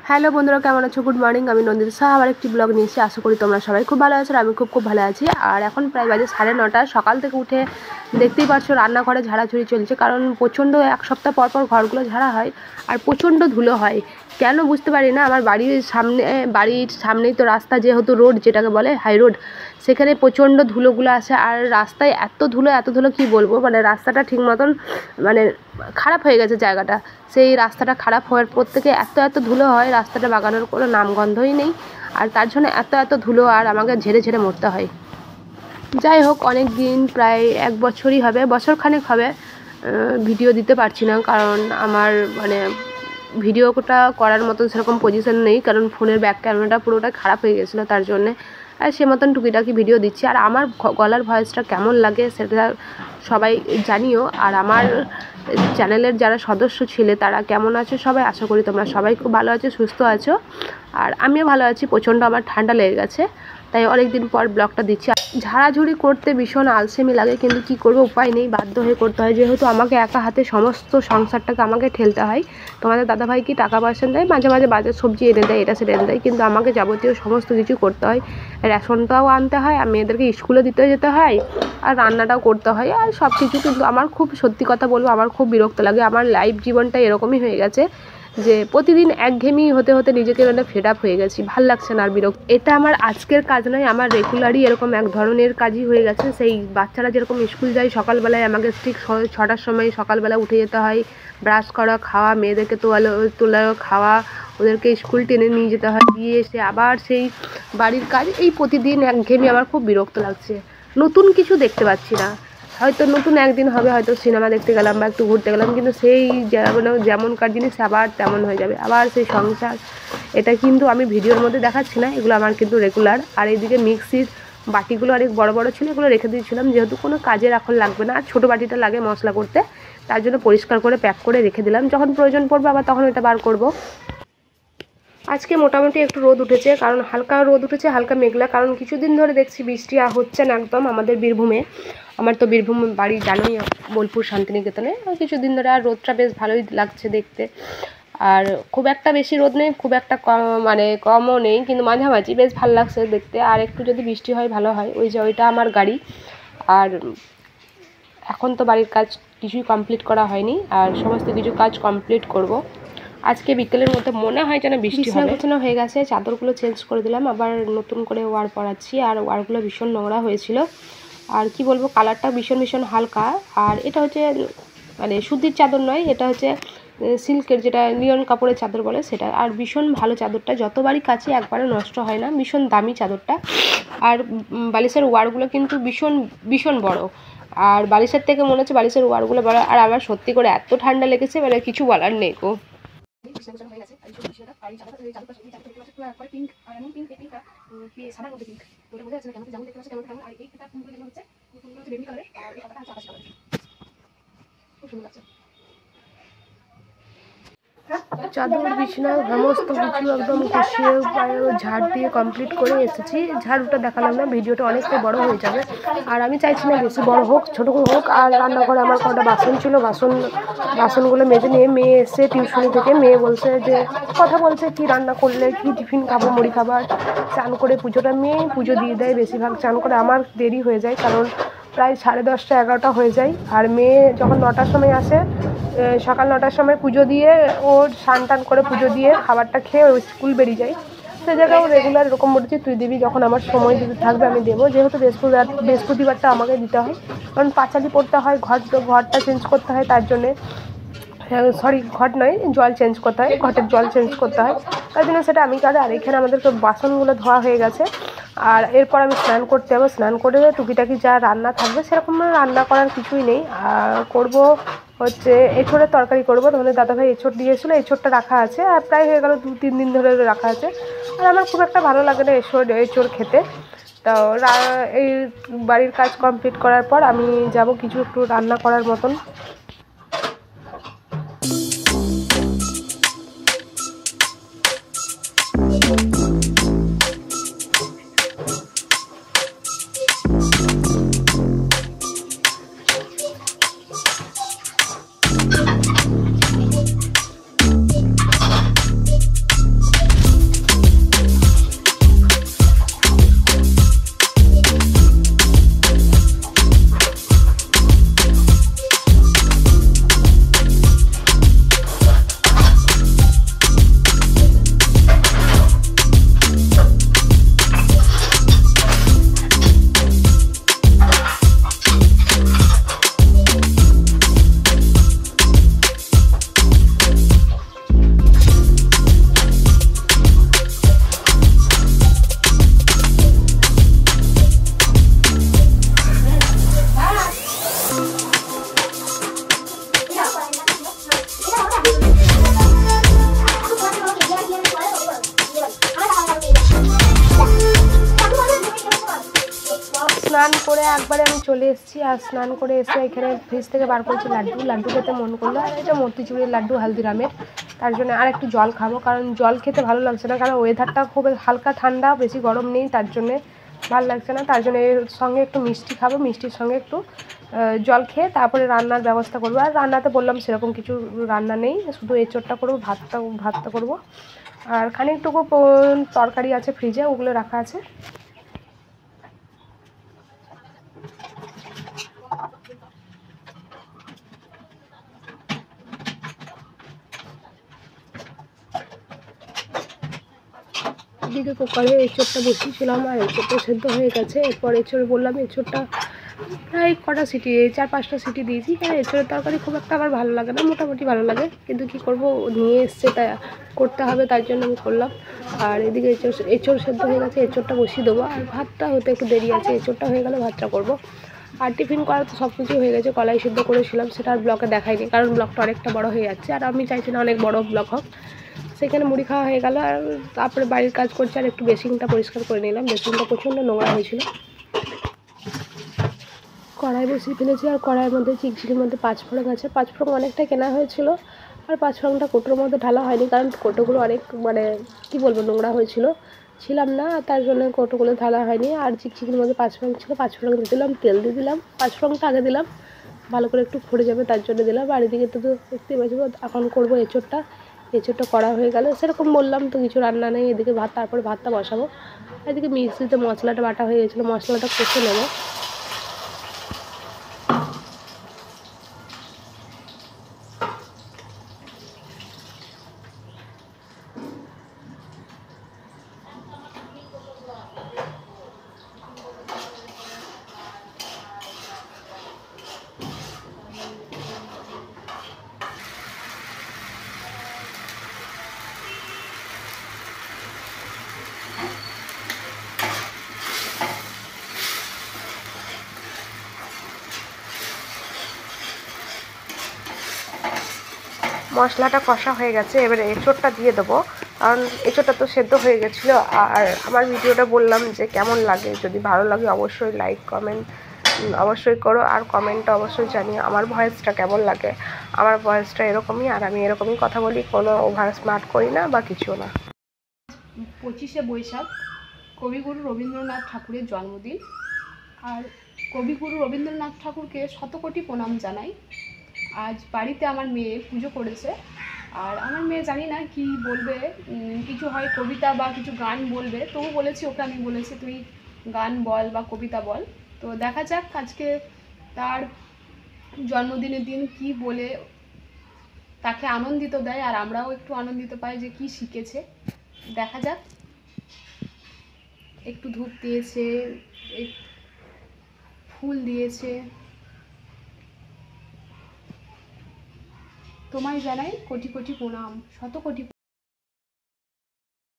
Hello বন্ধুরা, কেমন আছো? Good morning. আমি নন্দিতা সাহা আবার একটি ব্লগ নিয়েছি। আশা করি তোমরা সবাই খুব ভালো আছো। আমি খুব ভালো আছি। আর এখন প্রায় বাজে 9:30। সকাল থেকে উঠে দেখতেই পাচ্ছ রান্নাঘরে ঝাড়াঝুড়ি চলছে, কারণ প্রচণ্ড এক সপ্তাহ পর পর ঘরগুলো ঝাড়া হয় আর প্রচণ্ড ধুলো হয়। কেন বুঝতে পারি না। আমার বাড়ির সামনেই তো রাস্তা, যেহেতু রোড যেটাকে বলে হাই রোড, সেখানে প্রচণ্ড ধুলোগুলো আসে। আর রাস্তায় এত ধুলো কী বলবো, মানে রাস্তাটা ঠিক মতন মানে খারাপ হয়ে গেছে জায়গাটা। সেই রাস্তাটা খারাপ হওয়ার পর থেকে এত ধুলো হয়, রাস্তাটা বাগানোর কোনো নামগন্ধই নেই। আর তার জন্য এত ধুলো, আর আমাকে ঝেড়ে মরতে হয়। যাই হোক, অনেক দিন, প্রায় 1 বছরই হবে, বছরখানেক হবে ভিডিও দিতে পারছি না, কারণ আমার মানে ভিডিওটা করার মতন সেরকম পজিশন নেই, কারণ ফোনের ব্যাক ক্যামেরাটা পুরোটা খারাপ হয়ে গেছিলো, তার জন্যে। আর সে মতন টুকিটাকি ভিডিও দিচ্ছি। আর আমার গলার ভয়েসটা কেমন লাগে সেটা সবাই জানিও। আর আমার চ্যানেলের যারা সদস্য ছিলে তারা কেমন আছো সবাই? আশা করি তোমরা সবাই খুব ভালো আছো, সুস্থ আছো। আর আমিও ভালো আছি। প্রচণ্ড আমার ঠান্ডা লেগে গেছে, তাই অনেক দিন পর ব্লগটা দিচ্ছি। ঝাড়াঝুড়ি করতে ভীষণ আলসেমি লাগে, কিন্তু কি করবো, উপায় নেই, বাধ্য হয়ে করতে হয়, যেহেতু আমাকে একা হাতে সমস্ত সংসারটাকে আমাকে ঠেলতে হয়। তোমাদের দাদাভাই কি টাকা পয়সা দেয়, মাঝে মাঝে বাজার সবজি এনে দেয়, এটা সেটা এনে দেয়, কিন্তু আমাকে যাবতীয় সমস্ত কিছু করতে হয়। রেশনটাও আনতে হয়, আর মেয়েদেরকে স্কুলে দিতে যেতে হয়, আর রান্নাটাও করতে হয়, আর সব কিছু। কিন্তু আমার খুব, সত্যি কথা বলবো, আমার খুব বিরক্ত লাগে। আমার লাইফ জীবনটা এরকমই হয়ে গেছে যে প্রতিদিন একঘেয়েমি হতে নিজেকে মানে ফেড আপ হয়ে গেছি, ভাল লাগছে না আর বিরক্ত। এটা আমার আজকের কাজ নয়, আমার রেগুলারই এরকম এক ধরনের কাজই হয়ে গেছে। সেই বাচ্চারা যেরকম স্কুল যায় সকালবেলায়, আমাকে ঠিক 6টার সময় সকালবেলা উঠে যেতে হয়, ব্রাশ করা, খাওয়া, মেয়েদেরকে তোলা খাওয়া, ওদেরকে স্কুল টেনে নিয়ে যেতে হয়, দিয়ে এসে আবার সেই বাড়ির কাজ। এই প্রতিদিন একঘেয়েমি, আমার খুব বিরক্ত লাগছে। নতুন কিছু দেখতে পাচ্ছি না। হয়তো নতুন একদিন হবে, হয়তো সিনেমা দেখতে গেলাম বা একটু ঘুরতে গেলাম, কিন্তু সেই যেমনকার জিনিস আবার তেমন হয়ে যাবে, আবার সেই সংসার। এটা কিন্তু আমি ভিডিওর মধ্যে দেখাচ্ছি না, এগুলো আমার কিন্তু রেগুলার। আর এইদিকে মিক্সির বাটিগুলো অনেক বড় ছিল, এগুলো রেখে দিয়েছিলাম, যেহেতু কোনো কাজের এখন লাগবে না। আর ছোটো বাটিটা লাগে মশলা করতে, তার জন্য পরিষ্কার করে প্যাক করে রেখে দিলাম, যখন প্রয়োজন পড়বে আবার তখন এটা বার করব। আজকে মোটামুটি একটু রোদ উঠেছে, কারণ হালকা রোদ উঠেছে, হালকা মেঘলা, কারণ কিছুদিন ধরে দেখছি বৃষ্টি হচ্ছে না একদম আমাদের বীরভূমে। আমার তো বীরভূম বাড়ি জানোই, বোলপুর শান্তিনিকেতনে। কিছুদিন ধরে আর রোদটা বেশ ভালোই লাগছে দেখতে। আর খুব একটা বেশি রোদ নেই, খুব একটা কমও নেই, কিন্তু মাঝামাঝি, বেশ ভালো লাগছে দেখতে। আর একটু যদি বৃষ্টি হয় ভালো হয়। ওইটা আমার গাড়ি। আর এখন তো বাড়ির কাজ কিছুই কমপ্লিট করা হয়নি, আর সমস্ত কিছু কাজ কমপ্লিট করব। আজকে বিকেলের মধ্যে মনে হয় যেন বৃষ্টি হবে। গোছানো হয়ে গেছে, চাদরগুলো চেঞ্জ করে দিলাম, আবার নতুন করে ওয়ার পরাচ্ছি। আর ওয়ারগুলো ভীষণ নোংরা হয়েছিল। আর কি বলবো, কালারটা ভীষণ হালকা। আর এটা হচ্ছে মানে সুতির চাদর নয়, এটা হচ্ছে সিল্কের, যেটা লিওন কাপড়ের চাদর বলে সেটা। আর ভীষণ ভালো চাদরটা, যতবারই কাছে একবারে নষ্ট হয় না, ভীষণ দামি চাদরটা। আর বালিশের ওয়ারগুলো কিন্তু ভীষণ বড়। আর বালিশের থেকে মনে হচ্ছে বালিশের ওয়ারগুলো বড়। আর আমার সত্যি করে এত ঠান্ডা লেগেছে, মানে কিছু বলার নেই গো। চাদর, বিছানা, সমস্ত কিছু একদম গুছিয়ে ঝাড় দিয়ে কমপ্লিট করে এসেছি। ঝাড়ুটা দেখালাম না, ভিডিওটা অনেকটাই বড় হয়ে যাবে। আর আমি চাইছি না বেশি বড় হোক, ছোটো হোক। আর রান্নাঘরে আমার কটা বাসন ছিল, বাসনগুলো মেজে নিয়ে মেয়ে এসে টিউশনি থেকে, মেয়ে বলছে যে কথা বলছে কি রান্না করলে, কি টিফিন খাবো, মুড়ি খাবার। চান করে মেয়ে পুজো দিয়ে দেয়, বেশিরভাগ চান করে। আমার দেরি হয়ে যায়, কারণ প্রায় 10:30 11টা হয়ে যায়। আর মেয়ে যখন 9টার সময় আসে, সকাল 9টার সময় পুজো দিয়ে, ওর স্নান টান করে পুজো দিয়ে খাবারটা খেয়ে ও স্কুল বেরিয়ে যায়। সে জায়গায় ও রেগুলার এরকম বলেছি, তুই দিবি যখন আমার সময় যদি থাকবে আমি দেবো। যেহেতু বৃহস্পতিবারটা আমাকে দিতে হয়, কারণ পাঁচালি পড়তে হয়, ঘরটা চেঞ্জ করতে হয়, তার জন্যে ঘট নয়, জল চেঞ্জ করতে হয়, ঘটের জল চেঞ্জ করতে হয়, তার জন্য সেটা আমি কাজ। আর এখানে আমাদের সব বাসনগুলো ধোয়া হয়ে গেছে। আর এরপর আমি স্নান করতে যাবো, স্নান করে টুকিটাকি যা রান্না থাকবে, সেরকম রান্না করার কিছুই নেই। করবো হচ্ছে এঁচোড়ের তরকারি করবো। তোমাদের দাদাভাই এঁচোড় দিয়েছিলো, এঁচোড়টা রাখা আছে, আর প্রায় হয়ে গেল 2-3 দিন ধরে রাখা আছে। আর আমার খুব একটা ভালো লাগে না এঁচোড় খেতে। তো এই বাড়ির কাজ কমপ্লিট করার পর আমি যাব কিছু একটু রান্না করার মতন। স্নান করে একবারে আমি চলে এসেছি। আর স্নান করে এসে এখানে ফ্রিজ থেকে বার করেছি লাড্ডু খেতে মন করলো। আর এটা মতিচুরের লাড্ডু হালদিরামের। তার জন্য আর একটু জল খাবো, কারণ জল খেতে ভালো লাগছে না, কারণ ওয়েদারটা খুব হালকা ঠান্ডা, বেশি গরম নেই, তার জন্যে ভালো লাগছে না। তার জন্য এর সঙ্গে একটু মিষ্টি খাবো, মিষ্টির সঙ্গে একটু জল খেয়ে তারপরে রান্নার ব্যবস্থা করবো। আর রান্নাতে বললাম সেরকম কিছু রান্না নেই, শুধু এঁচোড়টা করবো, ভাতটা করবো। আর খানিকটুকু তরকারি আছে ফ্রিজে, ওগুলো রাখা আছে। এদিকে কুকারে এঁচোড়টা বসিয়েছিলাম, আর এঁচোড়টা সেদ্ধ হয়ে গেছে। এরপর এঁচোড় বললাম এঁচোড়টা প্রায় কটা সিটি, 4-5টা সিটি দিয়েছি। কারণ এঁচোড়ের তরকারি খুব একটা আমার ভালো লাগে না, মোটামুটি ভালো লাগে, কিন্তু কি করব, নিয়ে এসছে তাই করতে হবে, তাই জন্য আমি করলাম। আর এদিকে এঁচোড় সেদ্ধ হয়ে গেছে, এঁচোড়টা বসিয়ে দেবো। আর ভাতটা হতে একটু দেরি আছে, এঁচোড়টা হয়ে গেলে ভাতটা করবো। আর টিফিন করা তো সব কিছু হয়ে গেছে, কলাই সিদ্ধ করেছিলাম, সেটা আর ব্লগে দেখাইনি, কারণ ব্লগটা অনেকটা বড় হয়ে যাচ্ছে, আর আমি চাইছি না অনেক বড় ব্লগ হোক। সেখানে মুড়ি খাওয়া হয়ে গেল। আর তারপরে বাড়ির কাজ করছি, আর একটু বেসিনটা পরিষ্কার করে নিলাম, বেসিনটা প্রচণ্ড নোংরা হয়েছিল। কড়াই বসিয়ে ফেলেছি, আর কড়াইয়ের মধ্যে চিকচিকির মধ্যে 5 ফোড়ন আছে। 5 ফোড়ন অনেকটা কেনা হয়েছিল, আর 5 ফোড়নটা কৌটোর মধ্যে ঢালা হয়নি, কারণ কৌটোগুলো অনেক কী বলবো, নোংরা ছিলাম না, তার জন্য কৌটোগুলো ঢালা হয়নি। আর চিকচিকির মধ্যে 5 ফোড়ন ছিল, 5 ফোড়ন দিয়ে দিলাম, তেল দিয়ে দিলাম। 5 ফোড়নটা আগে দিলাম, ভালো করে একটু ফুটে যাবে, তার জন্য দিলাম। আর এদিকে তো দেখতেই পাচ্ছি, এখন করবো এঁচোড়টা করা হয়ে গেল। সেরকম বললাম তো কিছু রান্না নেই। এদিকে তারপরে ভাতটা বসাবো। এদিকে মিক্সিতে মশলাটা বাটা হয়ে গেছিলো, মশলাটা কষে নেবো। মশলাটা কষা হয়ে গেছে, এবারে এঁচোড়টা দিয়ে দেবো, কারণ এঁচোড়টা তো সেদ্ধ হয়ে গেছিলো। আর আমার ভিডিওটা বললাম যে কেমন লাগে, যদি ভালো লাগে অবশ্যই লাইক কমেন্ট অবশ্যই করো, আর কমেন্টটা অবশ্যই জানিও আমার ভয়েসটা কেমন লাগে। আমার ভয়েসটা এরকমই, আর আমি এরকমই কথা বলি, কোনো ওভার স্মার্ট করি না বা কিছু না। 25শে বৈশাখ কবিগুরু রবীন্দ্রনাথ ঠাকুরের জন্মদিন। আর কবিগুরু রবীন্দ্রনাথ ঠাকুরকে শতকোটি প্রণাম জানাই। আজ বাড়িতে আমার মেয়ে পুজো করেছে, আর আমার মেয়ে জানি না কি বলবে, কিছু হয় কবিতা বা কিছু গান বলবে, তবু বলেছি ওকে, আমি বলেছি তুই গান বল বা কবিতা বল। তো দেখা যাক আজকে তার জন্মদিনের দিন কি বলে তাকে আনন্দিত দেয়, আর আমরাও একটু আনন্দিত পাই যে কি শিখেছে। দেখা যাক। একটু ধূপ দিয়েছে, ফুল দিয়েছে। তোমায় জানাই কোটি কোটি প্রণাম, শত কোটি